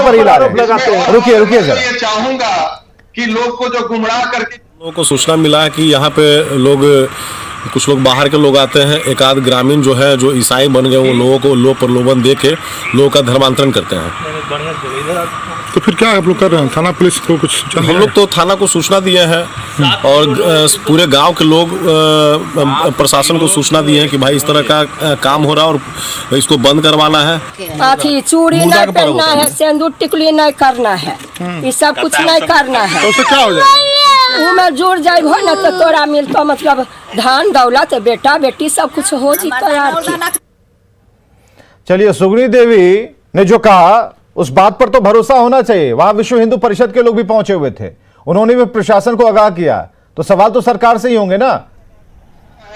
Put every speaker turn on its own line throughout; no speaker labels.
ऊपर ही ला रहे हैं। रुकिए रुकिए जरा,
ये चाहूंगा कि लोग को जो गुमराह करके,
लोगों को सूचना मिला है कि यहाँ पे लोग, कुछ लोग बाहर के लोग आते हैं, एक आध ग्रामीण जो है जो ईसाई बन गए, वो लोगों को लोग प्रलोभन दे के लोगों का धर्मांतरण करते हैं।
तो फिर क्या आप लोग कर रहे हैं? थाना पुलिस को कुछ
हम लोग तो थाना को सूचना दिए हैं और पूरे गांव के लोग प्रशासन को सूचना दिए हैं कि भाई इस तरह का काम हो रहा है और इसको बंद करवाना है।
अथी चूड़ी नहीं पहनना है, सिंदूर टिकुली नहीं करना है, ये सब कुछ नहीं करना है।
तो उससे क्या हो जाएगा?
में जुड़ जाए हो ना तो तोरा मिलता, मतलब धान दौलत बेटा बेटी सब कुछ हो जीता यार।
चलिए, सुगनी देवी ने जो कहा उस बात पर तो भरोसा होना चाहिए। वहां विश्व हिंदू परिषद के लोग भी पहुंचे हुए थे, उन्होंने भी प्रशासन को आगाह किया, तो सवाल तो सरकार से ही होंगे ना।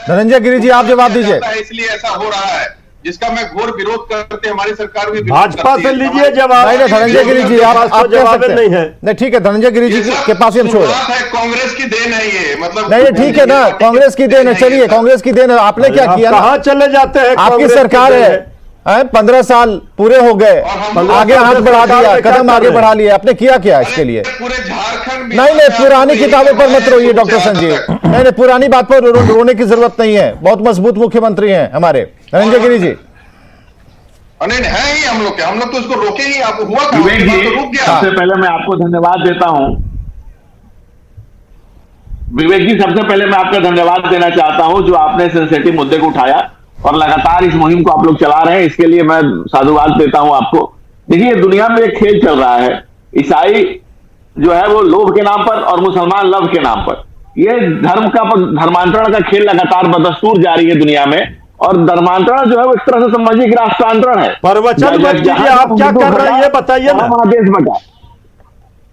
धनंजय गिरी जी, आप जवाब दीजिए।
इसलिए ऐसा हो रहा है जिसका मैं घोर विरोध करते, हमारी सरकार भी
भाजपा से लीजिए जवाब।
नहीं धनंजय गिरी जी, आप
जवाब नहीं है।
नहीं ठीक है, धनंजय गिरी जी के पास ही हम छोड़।
कांग्रेस की देन है ये, मतलब
नहीं ठीक है ना, कांग्रेस की देन है। चलिए, कांग्रेस की देन है। आपने क्या किया?
कहाँ चले जाते हैं?
आपकी सरकार है, 15 साल पूरे हो गए, आगे हाथ बढ़ा दिया, कदम आगे बढ़ा लिया, आपने किया क्या इसके लिए?
पूरे झारखंड
नहीं पुरानी किताबों पर मत रोइए डॉक्टर संजीव। नहीं पुरानी बात पर रोने की जरूरत नहीं है, बहुत मजबूत मुख्यमंत्री हैं हमारे धनंजय गिरी जी।
नहीं है ही, हम लोग तो उसको रोके ही। आपको हुआ था
विवेक जी,
तो रुक गया।
सबसे पहले मैं आपको धन्यवाद देता हूं। विवेक जी, सबसे पहले मैं आपका धन्यवाद देना चाहता हूं जो आपने सेंसिटिव मुद्दे को उठाया और लगातार इस मुहिम को आप लोग चला रहे हैं, इसके लिए मैं साधुवाद देता हूं आपको। देखिए, दुनिया में एक खेल चल रहा है, ईसाई जो है वो लोभ के नाम पर और मुसलमान लव के नाम पर, ये धर्मांतरण का खेल लगातार बदस्तूर जारी है दुनिया में। और धर्मांतरण जो है वो एक तरह से समझिए कि राष्ट्रांतरण है।
प्रवचन मत कीजिए, आप क्या कर रहे हैं ये बताइए ना।
हमारा देश बचा।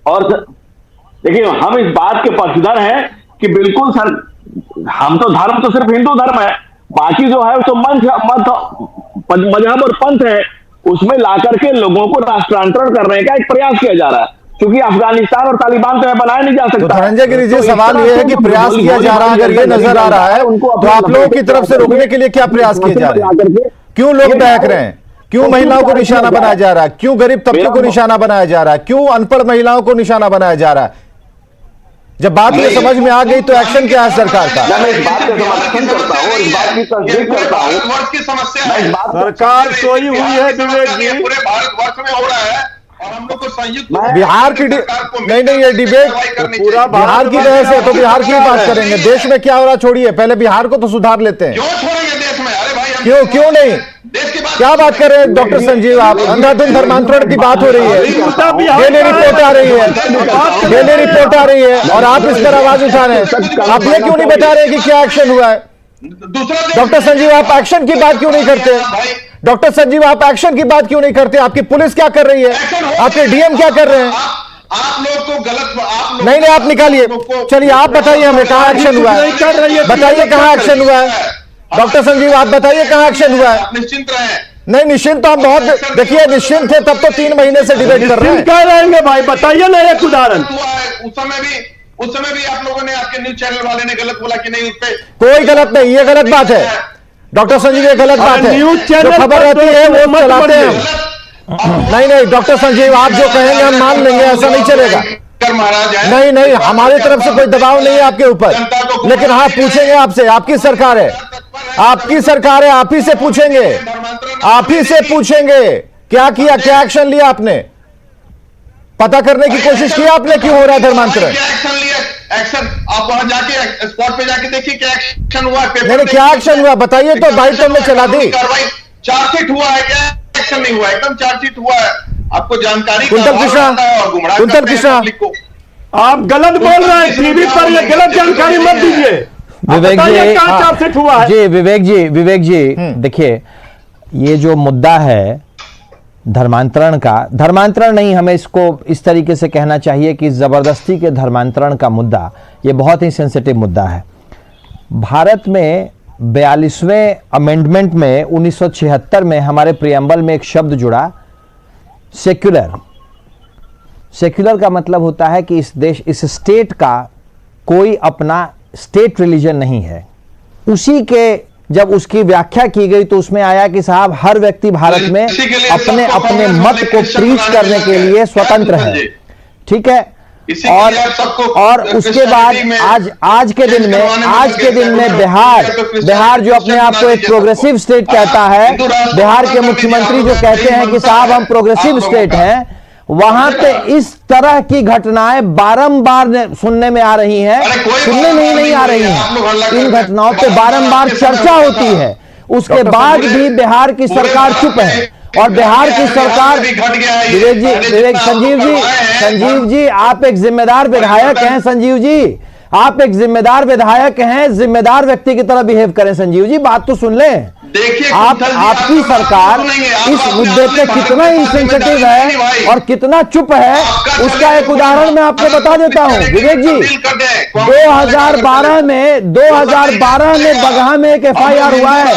और देखिए, हम इस बात के पक्षधर हैं कि बिल्कुल सर, हम तो धर्म तो सिर्फ हिंदू धर्म है, बाकी जो है तो मजहब और पंथ है, उसमें लाकर के लोगों को राष्ट्रांतरण करने का एक प्रयास किया जा रहा है, क्योंकि अफगानिस्तान और तालिबान तो बनाया नहीं जा सकता।
तो धनंजय गिरी जी, सवाल ये है कि प्रयास किया जा रहा है, अगर ये नजर आ रहा है तो आप लोगों की तरफ से रोकने के लिए क्या प्रयास किए जा रहे हैं? क्यों लोग बहक रहे हैं? क्यों महिलाओं को निशाना बनाया जा रहा है? क्यों गरीब तबके को निशाना बनाया जा रहा है? क्यों अनपढ़ महिलाओं को निशाना बनाया जा रहा है? जब बात में समझ में आ गई तो एक्शन क्या है सरकार का?
मैं इस बात का समर्थन करता हूँ और इस बात की तस्दीक करता हूँ।
भारतवर्ष की समस्या है,
सरकार सोई हुई है विवेक जी।
पूरे भारतवर्ष में हो रहा है और हम लोग को संयुक्त
बिहार की नहीं ये डिबेट पूरा बिहार की बहस है, तो बिहार की बात करेंगे। देश में क्या हो रहा छोड़िए, पहले बिहार को तो सुधार लेते हैं।
क्यों छोड़ेंगे देश में? अरे भाई,
क्यों नहीं?
देश की बात
क्या बात कर रहे हैं डॉक्टर संजीव? आप अंधाधुंध धर्मांतरण की बात हो रही है, डेली रिपोर्ट आ रही है, डेली रिपोर्ट आ रही है और आप इस पर आवाज उठा रहे हैं। आप ये क्यों नहीं बता रहे कि क्या एक्शन हुआ है? डॉक्टर संजीव, आप एक्शन की बात क्यों नहीं करते? डॉक्टर संजीव, आप एक्शन की बात क्यों नहीं करते? आपकी पुलिस क्या कर रही है? आपके डीएम क्या कर रहे हैं?
आप लोग तो गलत,
नहीं आप निकालिए। चलिए आप बताइए हमें कहाँ एक्शन हुआ है, बताइए कहाँ एक्शन हुआ है। डॉक्टर संजीव, आप बताइए कहाँ एक्शन हुआ है।
निश्चिंत रहे।
नहीं निश्चिंत तो हम बहुत, देखिए निश्चिंत थे तब तो 3 महीने से डिबेट कर रहे हैं।
क्या रहेंगे भाई, बताइए ना एक उदाहरण।
उस समय भी आप लोगों ने, आपके न्यूज चैनल वाले ने गलत बोला कि नहीं, उस पर
कोई गलत नहीं, ये गलत बात है डॉक्टर संजीव, ये गलत बात है।
न्यूज
जो
चैनल
खबर रहती है वो चलाते हैं हम। नहीं डॉक्टर संजीव, आप जो कहेंगे हम मान लेंगे, ऐसा नहीं चलेगा। नहीं हमारी तरफ से कोई दबाव नहीं है आपके ऊपर, लेकिन हाँ पूछेंगे आपसे, आपकी सरकार है, आपकी सरकार है, आप ही से पूछेंगे, आप ही से पूछेंगे क्या किया, क्या एक्शन लिया आपने, पता करने की कोशिश की आपने क्यों हो रहा है धर्मांतरण।
एक्शन आप वहां जाके स्पॉट पे जाके देखिए क्या एक्शन हुआ।
नहीं क्या एक्शन हुआ बताइए तो, बाइट तो हमने चला दी।
चार्जशीट हुआ है, क्या एक्शन नहीं हुआ? एकदम चार्जशीट हुआ है, आपको जानकारी।
कुंतल कृष्णा,
आप गलत बोल रहे हैं, टीवी पर ये गलत जानकारी मत दीजिए।
विवेक जी,
चार्जशीट हुआ है
जी विवेक जी देखिए, ये जो मुद्दा है धर्मांतरण का, धर्मांतरण नहीं, हमें इसको इस तरीके से कहना चाहिए कि जबरदस्ती के धर्मांतरण का मुद्दा, ये बहुत ही सेंसिटिव मुद्दा है। भारत में 42वें अमेंडमेंट में 1976 में हमारे प्रियम्बल में एक शब्द जुड़ा, सेक्युलर। सेक्युलर का मतलब होता है कि इस स्टेट का कोई अपना स्टेट रिलीजन नहीं है, उसी के जब उसकी व्याख्या की गई तो उसमें आया कि साहब हर व्यक्ति भारत में अपने अपने मत को प्रीच करने के लिए स्वतंत्र है, ठीक है। और उसके बाद आज के दिन में बिहार जो अपने आप को एक प्रोग्रेसिव स्टेट कहता है, बिहार के मुख्यमंत्री जो कहते हैं कि साहब हम प्रोग्रेसिव स्टेट हैं, वहां पे इस तरह की घटनाएं बारंबार सुनने में आ रही हैं, सुनने में ही नहीं आ रही हैं, इन घटनाओं पे बारंबार चर्चा होती है, उसके बाद भी बिहार की सरकार चुप है। और बिहार की सरकार, संजीव जी आप एक जिम्मेदार विधायक हैं, संजीव जी आप एक जिम्मेदार विधायक हैं, जिम्मेदार व्यक्ति की तरह बिहेव करें। संजीव जी बात तो सुन लें, आपकी सरकार इस मुद्दे पे कितना इंसेंसिटिव है और कितना चुप है, उसका एक उदाहरण मैं आपको बता देता हूं। विवेक जी, 2012 में बगहा में एक FIR हुआ है,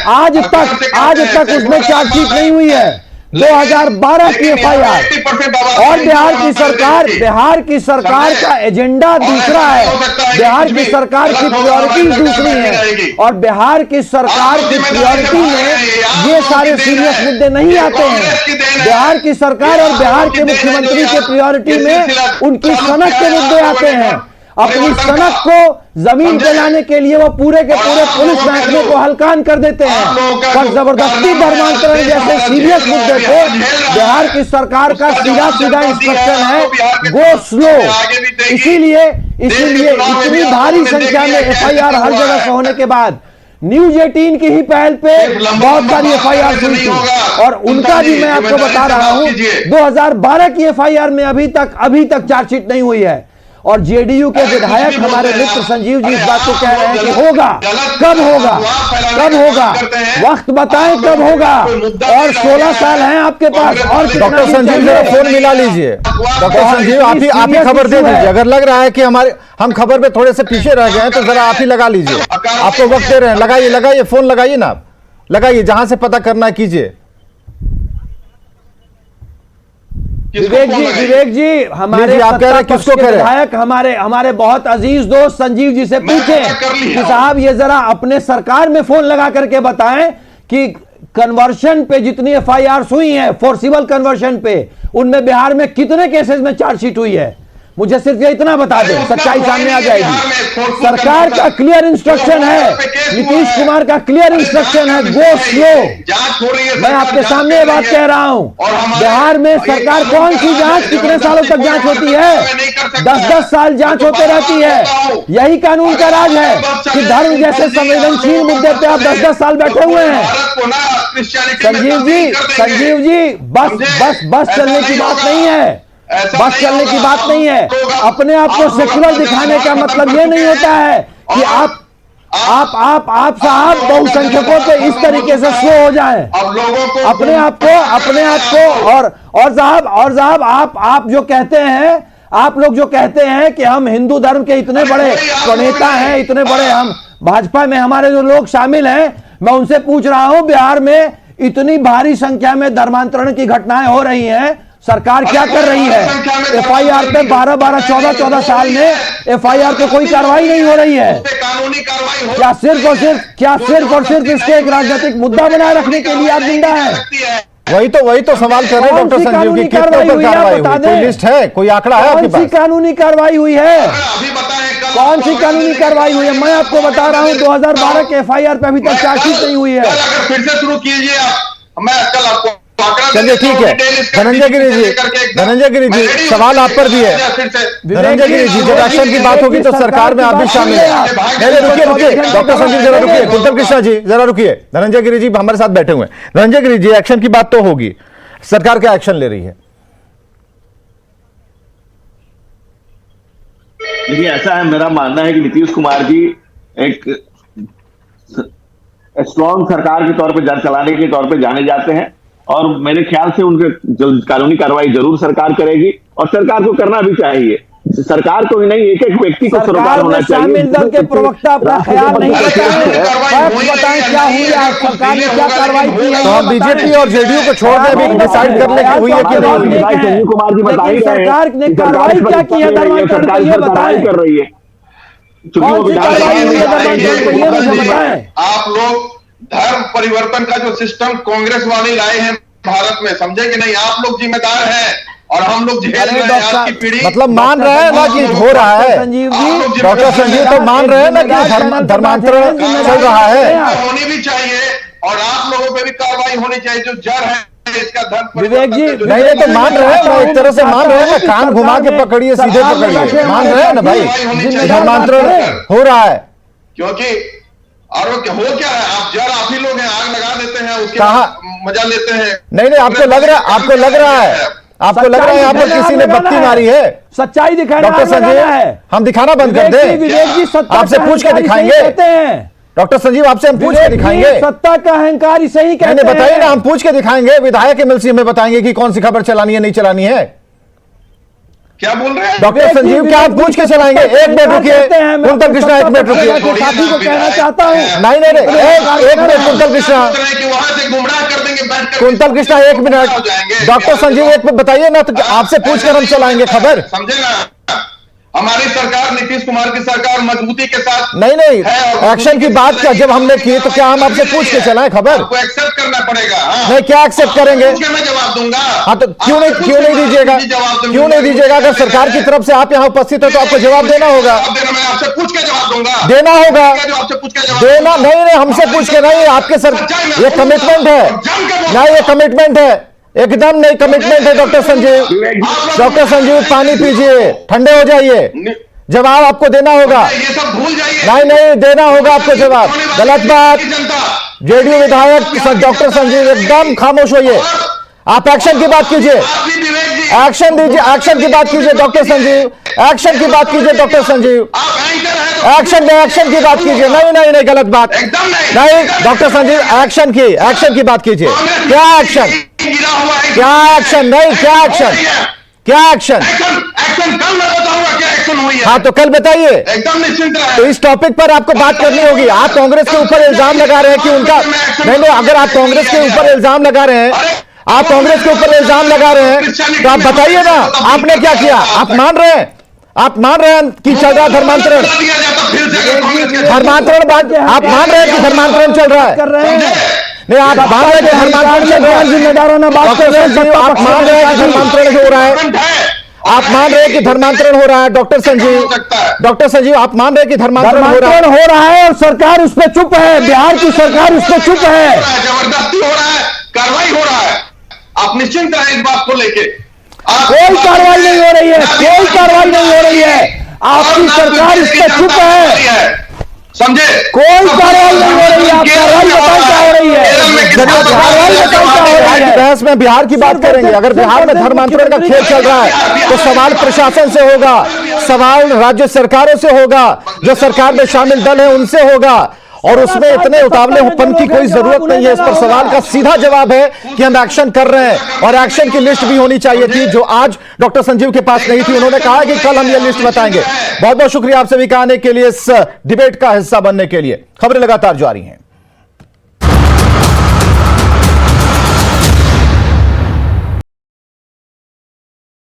आज तक उसमें चार्जशीट नहीं हुई है, 2012 की FIR। और बिहार की सरकार का एजेंडा दूसरा है, बिहार की सरकार की प्रायोरिटी दूसरी है, और बिहार की सरकार की प्रायोरिटी में ये सारे सीरियस मुद्दे नहीं आते हैं। बिहार की सरकार और बिहार के मुख्यमंत्री के प्रायोरिटी में उनकी सनक के मुद्दे आते हैं। अपनी सनक को जमीन पे लाने के लिए वो पूरे के पूरे पुलिस महकमे को हल्कान कर देते हैं, पर जबरदस्ती धर्मांतरण जैसे सीरियस मुद्दे पे बिहार की सरकार का सीधा इंस्ट्रक्शन है, गो स्लो। इसीलिए इतनी भारी संख्या में FIR हर जगह से होने के बाद न्यूज 18 की ही पहल पे बहुत सारी FIR हुई थी, और उनका भी मैं आपको बता रहा हूं 2012 की FIR में अभी तक चार्जशीट नहीं हुई है। और JDU के विधायक हमारे मित्र संजीव जी इस बात को कह रहे हैं कि होगा, कब होगा, वक्त बताएं कब होगा, और 16 साल हैं आपके पास। और
डॉक्टर संजीव जी फोन मिला लीजिए, डॉक्टर संजीव आप ही खबर दे दीजिए। अगर लग रहा है कि हम खबर पे थोड़े से पीछे रह गए हैं तो जरा आप ही लगा लीजिए, आपको वक्त दे रहे हैं, लगाइए फोन लगाइए ना, आप लगाइए, जहां से पता करना है कीजिए।
विवेक जी हमारे विधायक हमारे बहुत अजीज दोस्त संजीव जी से पूछें कि साहब ये जरा अपने सरकार में फोन लगा करके बताएं कि कन्वर्शन पे जितनी FIR हुई हैं, फोर्सिबल कन्वर्शन पे, उनमें बिहार में कितने केसेस में चार्जशीट हुई है। मुझे सिर्फ ये इतना बता दें, सच्चाई सामने आ जाएगी। सरकार का क्लियर इंस्ट्रक्शन है, नीतीश कुमार का क्लियर इंस्ट्रक्शन है, गो स्लो। मैं आपके सामने ये बात कह रहा हूं, बिहार में सरकार कौन सी जांच, कितने सालों तक जांच होती है? 10-10 साल जांच होते रहती है। यही कानून का राज है कि धर्म जैसे संवेदनशील मुद्दे पे आप 10-10 साल बैठे हुए हैं। संजीव जी बस चलने की बात नहीं है, अपने आप को सेक्युलर दिखाने का मतलब ये नहीं होता है कि आप साहब बहुसंख्यकों पे इस तरीके से स्लो हो जाएं। अपने आप को और साहब आप जो कहते हैं, आप लोग जो कहते हैं कि हम हिंदू धर्म के इतने बड़े प्रणेता हैं, इतने बड़े हम भाजपा में हमारे जो लोग शामिल हैं, मैं उनसे पूछ रहा हूं बिहार में इतनी भारी संख्या में धर्मांतरण की घटनाएं हो रही हैं, सरकार क्या कर रही है? FIR पे 12-14 साल में FIR पे कोई कार्रवाई नहीं हो रही है। क्या सिर्फ और सिर्फ इसको एक राजनीतिक मुद्दा बनाए रखने के लिए आप जिंदा है?
वही तो सवाल कर रहे हैं डॉक्टर संजीव की, कितने पर कार्रवाई हुई? कोई लिस्ट है, कोई आंकड़ा है आपके पास?
कौन सी कानूनी कार्रवाई हुई है? कौन सी कानूनी कार्रवाई हुई है? मैं आपको बता रहा हूं 2012 के FIR पे अभी तक चार्जशीट नहीं हुई है।
फिर से शुरू कीजिए आप, मैं कल आपको
चलिए ठीक है। धनंजय गिरी जी सवाल आप पर भी है। धनंजय गिरी जी जब एक्शन की बात होगी तो सरकार में आप भी शामिल हैं। रुकिए डॉक्टर संजीव जरा रुकिए, कुंतल कृष्णा जी जरा रुकिए, धनंजय गिरी जी हमारे साथ बैठे हुए हैं। धनंजय गिरी जी एक्शन की बात तो होगी, सरकार क्या एक्शन ले रही है?
देखिए ऐसा है, मेरा मानना है कि नीतीश कुमार जी एक स्ट्रॉन्ग सरकार के तौर पर चलाने के तौर पर जाने जाते हैं, और मेरे ख्याल से उनके कानूनी कार्रवाई जरूर सरकार करेगी, और सरकार को करना भी चाहिए। सरकार को ही नहीं, एक एक व्यक्ति को सरोकार होना चाहिए।
शामिल दल के प्रवक्ता अपना ख्याल नहीं बताएं क्या हुआ, सरकार ने क्या कार्रवाई की है?
तो हम बीजेपी और JDU को छोड़ के भी डिसाइड कर ले कि हुई है कि नहीं हुई है।
संजीव कुमार जी बता ही रहे हैं,
सरकार ने कार्रवाई क्या की है?
सरकार कर रही है। चूंकि वो
कौन सी कार्रवाई हुई है धर्मांतरण पे, ये मुझे बताएं।
आप लोग धर्म परिवर्तन का जो सिस्टम कांग्रेस वाले लाए हैं भारत में, समझे कि नहीं? आप लोग जिम्मेदार हैं और हम लोग झेल रहे हैं। आज की पीढ़ी
मतलब मान रहे हैं ना कि हो रहा है।
संजीव जी,
डॉक्टर संजीव तो मान रहे हैं ना कि धर्मांतरण चल रहा है।
होनी भी चाहिए और आप लोगों पे भी कार्रवाई होनी चाहिए। जो जड़ है इसका धर्म
विवेक जी,
नहीं ये तो मान रहे हैं ना, एक तरह से मान रहे हैं ना, कान घुमा के पकड़िए, सीधे पकड़िए, मान रहे हैं ना भाई धर्मांतरण हो रहा है।
क्योंकि और हो क्या है, आप जड़ आप ही लोग हैं, आग लगा देते हैं, उसके
कहाँ?
बाद मजा लेते हैं।
नहीं आपको लग रहा है, आपको लग रहा है, आपको लग रहा है यहाँ पर किसी ने बत्ती मारी है।
सच्चाई दिखाना
डॉक्टर संजीव, हम दिखाना बंद कर दें?
विवेक जी, सत्ता
आपसे
का
पूछ के
अहंकार
दिखाएंगे।
इसे ही कहते हैं।
डॉक्टर संजीव आपसे हम पूछ के
विवेक जी,
दिखाएंगे।
सत्ता का अहंकार इसे ही कहते
नहीं
हैं।
बताइए ना, हम पूछ के दिखाएंगे। विधायक एमएलसी हमें बताएंगे कि कौन सी खबर चलानी है, नहीं चलानी है।
क्या बोल रहे हैं?
डॉक्टर संजीव क्या आप पूछ के चलाएंगे? एक मिनट रुकिए कुंतल कृष्णा, एक मिनट रुकिए।
साथी को कहना चाहता हूँ,
नहीं एक मिनट कुंतल कृष्णा,
कि वहां से गुमराह कर देंगे बैठ कर।
कुंतल कृष्णा एक मिनट। डॉक्टर संजीव एक मिनट बताइए ना, तो आपसे पूछकर हम चलाएंगे खबर।
समझे ना? हमारी सरकार, नीतीश कुमार की सरकार मजबूती के साथ
नहीं
है और
एक्शन की बात क्या जब हमने की तो क्या हम आपसे पूछ के चलाएं खबर?
आपको एक्सेप्ट करना पड़ेगा। हाँ।
नहीं क्या एक्सेप्ट करेंगे?
पूछ के मैं जवाब दूंगा।
हाँ तो क्यों नहीं दीजिएगा? क्यों नहीं दीजिएगा? अगर सरकार की तरफ से आप यहाँ उपस्थित है तो आपको जवाब देना होगा।
मैं आपसे पूछ के जवाब दूंगा।
देना होगा,
आपसे पूछ के जवाब
देना। नहीं हमसे पूछ के नहीं, आपके सर ये कमिटमेंट है। नहीं ये कमिटमेंट है, एकदम नहीं कमिटमेंट है। डॉक्टर संजीव पानी पीजिए, ठंडे हो जाइए, जवाब आपको देना होगा।
ये सब भूल जाइए।
नहीं देना होगा आपको जवाब। गलत बात। जेडीयू विधायक डॉक्टर संजीव एकदम खामोश होइए। आप एक्शन की बात कीजिए, एक्शन दीजिए, एक्शन की बात कीजिए डॉक्टर संजीव, एक्शन की बात कीजिए डॉक्टर संजीव, एक्शन की बात कीजिए। नहीं गलत बात। नहीं डॉक्टर संजीव एक्शन की बात कीजिए। क्या एक्शन? क्या एक्शन? नहीं क्या एक्शन? क्या एक्शन?
एक्शन कल मैं बताऊंगा क्या एक्शन हुई है।
हाँ तो कल बताइए।
एकदम निश्चिंत रहे।
तो इस टॉपिक पर आपको बात करनी होगी। आप कांग्रेस के ऊपर इल्जाम लगा रहे हैं कि उनका नहीं अगर आप कांग्रेस के ऊपर इल्जाम लगा रहे हैं, आप कांग्रेस के ऊपर इल्जाम लगा रहे हैं तो आप बताइए ना आपने क्या किया। आप मान रहे हैं कि चल रहा धर्मांतरण बात, आप मान रहे हैं कि धर्मांतरण चल रहा है?
कर रहे हैं।
नहीं आप मान रहे हैं कि धर्मांतरण चल रहा है?
जिम्मेदाराना बात कर रहे हैं।
आप मान रहे हैं कि धर्मांतरण हो रहा है? आप मान रहे हैं कि धर्मांतरण हो रहा है? डॉक्टर संजीव आप मान रहे हैं कि धर्मांतरण
हो रहा है और सरकार उस पर चुप है। बिहार की सरकार उस पर चुप है।
जबरदस्ती हो रहा है, कार्रवाई हो रहा है। आप निश्चिंत रहें इस बात को लेके।
कोई कार्रवाई नहीं हो रही है, कोई कार्रवाई नहीं हो रही है। आपकी सरकार इस पर चुप है,
समझे?
कोई कार्रवाई नहीं हो रही है। आप कार्रवाई बताएं क्या हो रही है? कार्रवाई बताएं क्या हो रही है?
बहस में बिहार की बात करेंगे। अगर बिहार में धर्मांतरण का खेल चल रहा है तो सवाल प्रशासन से होगा, सवाल राज्य सरकारों से होगा, जो सरकार में शामिल दल है उनसे होगा। और उसमें इतने उतावलेपन की कोई जरूरत नहीं है। इस पर सवाल का सीधा जवाब है कि हम एक्शन कर रहे हैं और एक्शन की लिस्ट भी होनी चाहिए थी, जो आज डॉक्टर संजीव के पास नहीं थी। उन्होंने कहा कि कल हम ये लिस्ट बताएंगे। बहुत बहुत शुक्रिया आप सभी का आने के लिए, इस डिबेट का हिस्सा बनने के लिए। खबरें लगातार जारी हैं।